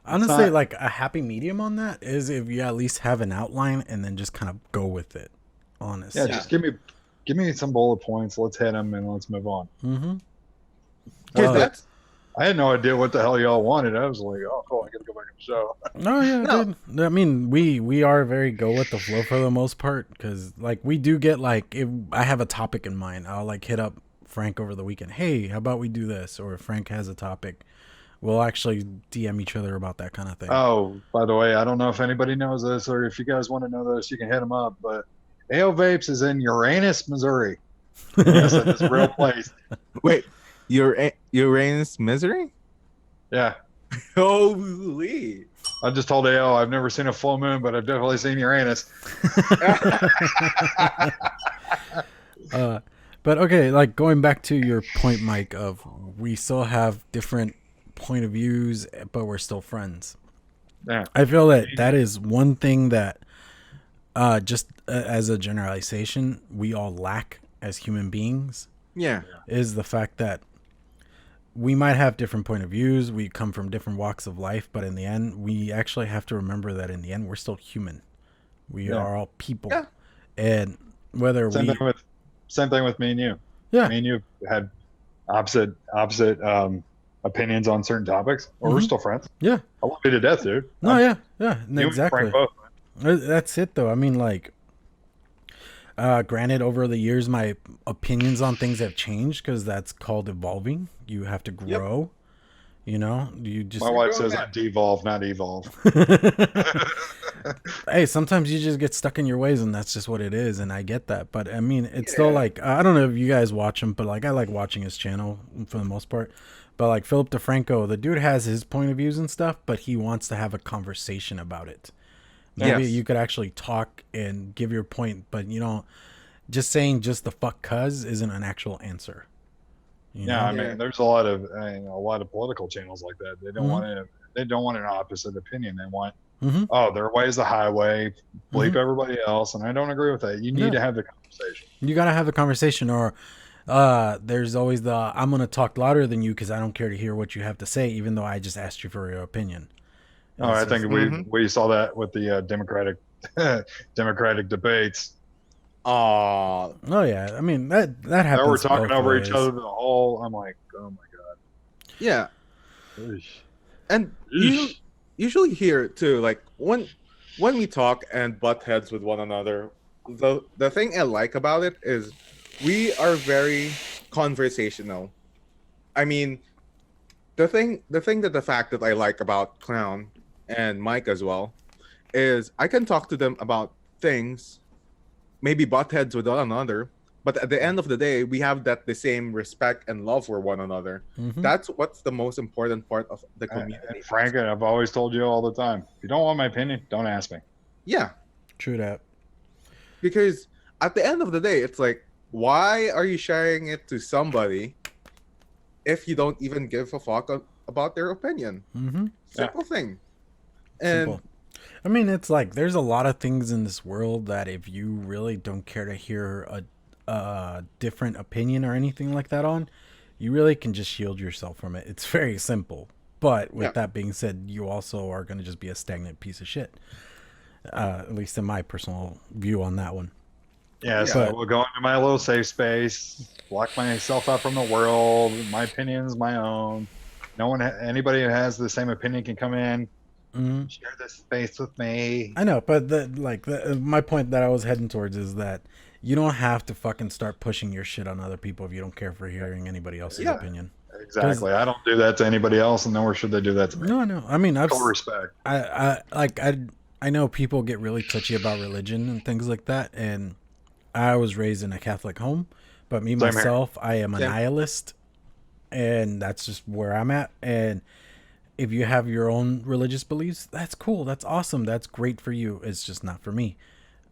Honestly, not- like a happy medium on that is if you at least have an outline and then just kind of go with it. Honestly. Yeah, just give me some bullet points. Let's hit them and let's move on. Mm-hmm. Because that's I had no idea what the hell y'all wanted. I was like, oh, cool. I got to go back and show. No, yeah, No. dude. I mean, we are very go with the flow for the most part because, like, we do get like if I have a topic in mind, I'll like hit up Frank over the weekend. Hey, how about we do this? Or if Frank has a topic, we'll actually DM each other about that kind of thing. Oh, by the way, I don't know if anybody knows this, or if you guys want to know this, you can hit them up. But AO Vapes is in Uranus, Missouri. Yes, it's a real place. wait, Uranus misery? Yeah. Holy! I just told AO I've never seen a full moon, but I've definitely seen Uranus. But okay, like going back to your point, Mike, of we still have different point of views, but we're still friends. Yeah. I feel that is one thing that, just as a generalization, we all lack as human beings Yeah, is the fact that we might have different point of views. We come from different walks of life, but in the end, we actually have to remember that in the end, we're still human. We are all people, Yeah. and whether Same thing with me and you. Yeah. Me and you had opposite opinions on certain topics, or we're Mhm. still friends. Yeah. I love you to death, dude. No, yeah, You and exactly. Frank both. That's it, though. I mean, like, granted, over the years, my opinions on things have changed because that's called evolving. You have to grow. You know, you just My wife going says I back. devolve, not evolve. Hey, sometimes you just get stuck in your ways, and that's just what it is, and I get that. But I mean, it's still like I don't know if you guys watch him, but like I like watching his channel for the most part. But like Philip DeFranco, the dude has his point of views and stuff, but he wants to have a conversation about it. Maybe Yes. you could actually talk and give your point, but you know, just saying just the fuck cuz isn't an actual answer. You Yeah, know? I mean, there's a lot of political channels like that. They don't Mhm. want to. They don't want an opposite opinion. They want, Mhm. oh, their way is the highway. Bleep everybody else, and I don't agree with that. You need to have the conversation. You got to have a conversation, or there's always the I'm going to talk louder than you because I don't care to hear what you have to say, even though I just asked you for your opinion. Oh, I It's think just- we saw that with the Democratic debates. Oh, Oh yeah, I mean that Now happens. we're talking both over ways. each other the whole. I'm like, oh my yeah. god. Eesh. And you Eesh. usually hear it too, like when we talk and butt heads with one another. The thing I like about it is we are very conversational. I mean, the thing that the fact that I like about Clown and Mike as well is I can talk to them about things, maybe butt heads with one another, but at the end of the day, we have that the same respect and love for one another. Mhm. That's what's the most important part of the And community. Frank, I've always told you all the time. If you don't want my opinion, don't ask me. Yeah, True that. because at the end of the day, it's like, why are you sharing it to somebody if you don't even give a fuck about their opinion? Mm-hmm. Simple thing. And Simple. I mean, it's like there's a lot of things in this world that if you really don't care to hear a different opinion or anything like that on, you really can just shield yourself from it. It's very simple. But with Yeah. that being said, you also are going to just be a stagnant piece of shit. At least in my personal view on that one. Yeah, so But- we'll go into my little safe space, lock myself out from the world. My opinion's my own. No one, anybody who has the same opinion can come in, Mhm. share this space with me. I know, but my point that I was heading towards is that you don't have to fucking start pushing your shit on other people if you don't care for hearing anybody else's Yeah. opinion. Exactly. I don't do that to anybody else, and nor should they do that to me. No. I mean, Full respect. I know people get really touchy about religion and things like that, and I was raised in a Catholic home, but me Same here. myself, I am a Same. nihilist, and that's just where I'm at. And if you have your own religious beliefs, that's cool, that's awesome, that's great for you. It's just not for me.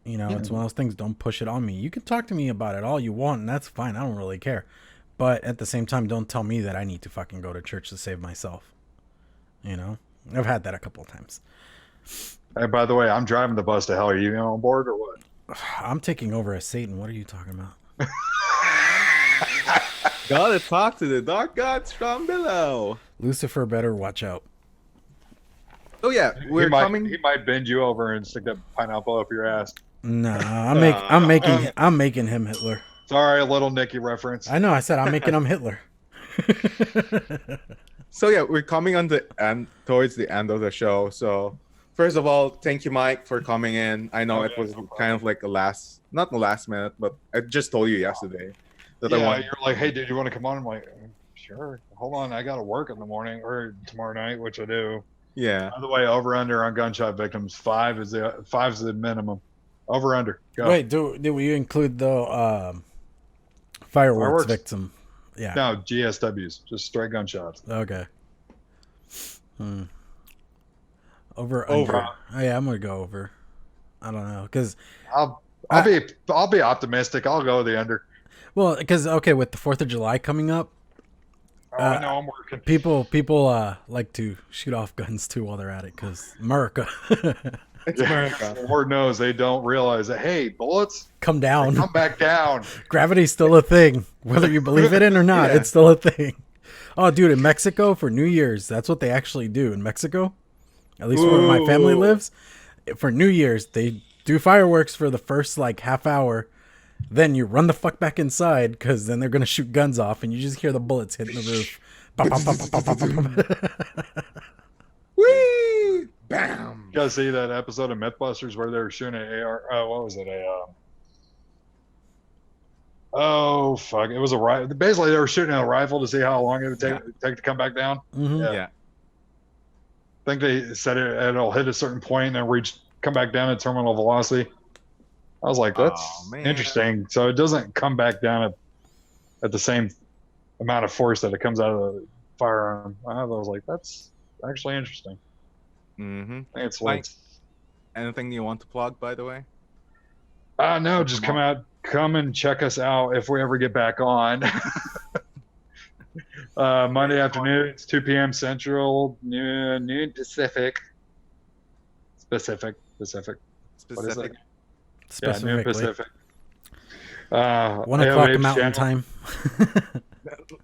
You know, it's one of those things. Don't push it on me. You can talk to me about it all you want, and that's fine. I don't really care. But at the same time, don't tell me that I need to fucking go to church to save myself. You know, I've had that a couple of times. Hey, by the way, I'm driving the bus to hell. Are you on board or what? I'm taking over as Satan. What are you talking about? gotta talk to the dark gods from below. Lucifer better watch out. Oh yeah, we're coming. He might bend you over and stick that pineapple up your ass. Nah, I'm making him Hitler. Sorry, a little Nicky reference. I know. I said I'm making him Hitler. So yeah, we're coming on the end towards the end of the show. So first of all, thank you, Mike, for coming in. I know Oh, it yeah, was no problem. kind of like not the last minute, but I just told you yesterday that I Yeah, want. you're like, hey, dude, you want to come on? I'm like, sure. Hold on, I got to work in the morning or tomorrow night, which I do. Yeah. By the way, over under on gunshot victims, 5 is the minimum. Over under. Go. Wait, did we include the fireworks Fireworks? victim? Yeah. No, GSWs, just straight gunshots. Okay. Over. Over. Oh, yeah, I'm gonna go over. I don't know, because I'll be optimistic. I'll go the under. okay, with the 4th of July coming up, Oh, I know I'm working. people like to shoot off guns too while they're at it, because America. It's Yeah, America. Lord knows they don't realize that. Hey, bullets, Come down. come back down. Gravity's still a thing, whether you believe it in or not. Yeah. It's still a thing. Oh, dude, in Mexico for New Year's, that's what they actually do in Mexico. At least where my family Ooh. lives. For New Year's, they do fireworks for the first like half hour. Then you run the fuck back inside because then they're gonna shoot guns off, and you just hear the bullets hitting the roof. Pop, pop, pop, pop, pop, pop, pop. Whee! Bam! You guys see that episode of Mythbusters where they were shooting an AR? What was it? Oh fuck! It was a rifle. Basically, they were shooting a rifle to see how long it would take to come back down. Mhm. Yeah. I think they said it'll hit a certain point and then come back down at terminal velocity. I was like, that's Oh, man. interesting. So it doesn't come back down at the same amount of force that it comes out of the firearm. I was like, that's actually interesting. Mm-hmm. I think it's Mike? like, Anything you want to plug, by the way? no, just come and check us out if we ever get back on. Monday afternoon, it's 2 p.m. Central, noon Pacific. Pacific. What is Specific. it? Yeah, noon Specifically, Pacific. 1 AOH o'clock Mountain channel, time.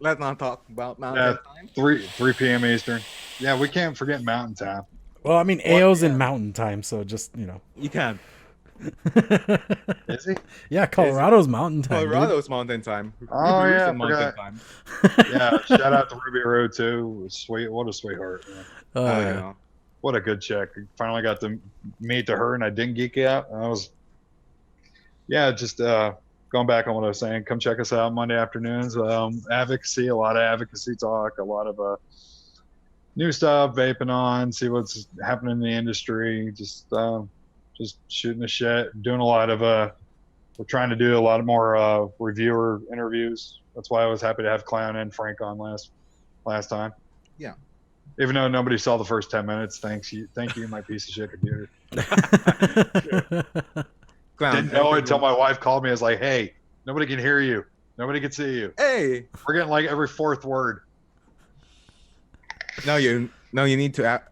Let's not talk about mountain time. 3 p.m. Eastern. Yeah, we can't forget Mountain Time. Well, I mean, AO's in Mountain time, so just You can. Is he? Yeah, Colorado's mountain time. dude. Colorado's mountain time. Oh, Ruby's yeah, in I mountain forgot. time. Yeah, shout out to Ruby Road too. Sweet, what a sweetheart. Man. Oh, I yeah. know. What a good chick. Finally got to meet to her, and I didn't geek out. I was, yeah, just going back on what I was saying. Come check us out Monday afternoons. Advocacy, a lot of advocacy talk, a lot of new stuff, vaping on, see what's happening in the industry. Just shooting the shit, doing a lot of we're trying to do a lot more reviewer interviews. That's why I was happy to have Clown and Frank on last time. Yeah. Even though nobody saw the first 10 minutes, thank you, my piece of shit computer. Clown, Didn't know anything until you- my wife called me. I was like, "Hey, nobody can hear you. Nobody can see you. Hey, We're getting like every fourth word." no, you need to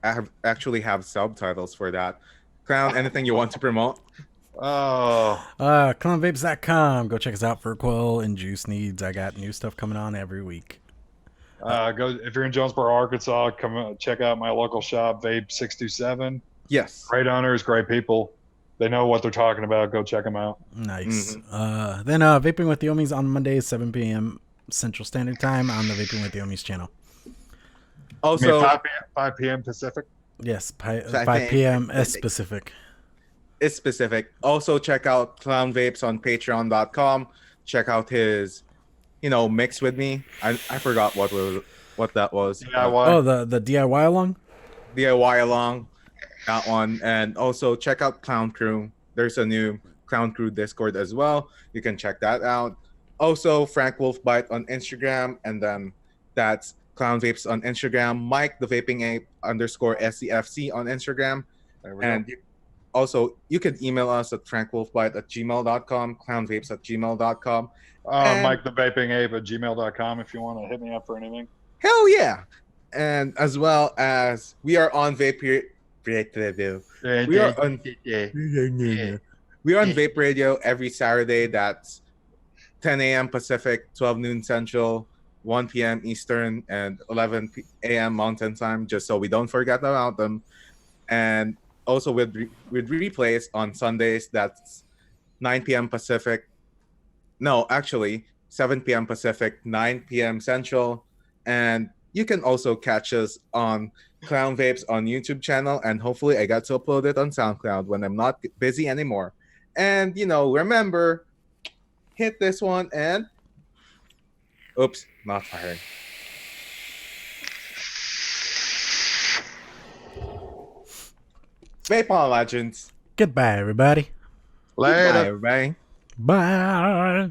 actually have subtitles for that. Clown, anything you want to promote? Oh, Clownvapes.com. Go check us out for Quill and Juice Needs. I got new stuff coming on every week. go if you're in Jonesboro, Arkansas. Come check out my local shop, Vape 627. Yes. Great owners, great people. They know what they're talking about. Go check them out. Nice. Then Vaping with the Ohmies on Mondays, 7 p.m. Central Standard Time on the Vaping with the Ohmies channel. Also, 5 p.m. Pacific. Yes, 5 5 p.m. S specific. it's specific. Also, check out Clown Vapes on Patreon.com. Check out his, mix with me. I forgot what that was. Yeah, why? Oh, the DIY along? DIY along, that one. And also check out Clown Crew. There's a new Clown Crew Discord as well. You can check that out. Also, Frank Wolfbite on Instagram, and then that's Clown Vapes on Instagram. Mike the Vaping Ape _SCFC on Instagram. There we go. And you can email us at frankwolfbite@gmail.com, clownvapes@gmail.com. and- Mike the Vaping Ape at gmail.com if you want to hit me up for anything. Hell yeah! And as well as we are on Vape Radio. We are on Vape Radio every Saturday. That's 10 a.m. Pacific, 12 noon Central, 1 p.m. Eastern, and 11 a.m. Mountain Time, just so we don't forget about them. And also with replays on Sundays, that's 9 p.m. Pacific. No, actually, 7 p.m. Pacific, 9 p.m. Central. And you can also catch us on Clown Vapes on YouTube channel. And hopefully I got to upload it on SoundCloud when I'm not busy anymore. And, remember, hit this one and... Oops, not firing. Vape on, legends. Goodbye, everybody. Later. Bye, everybody. Bye.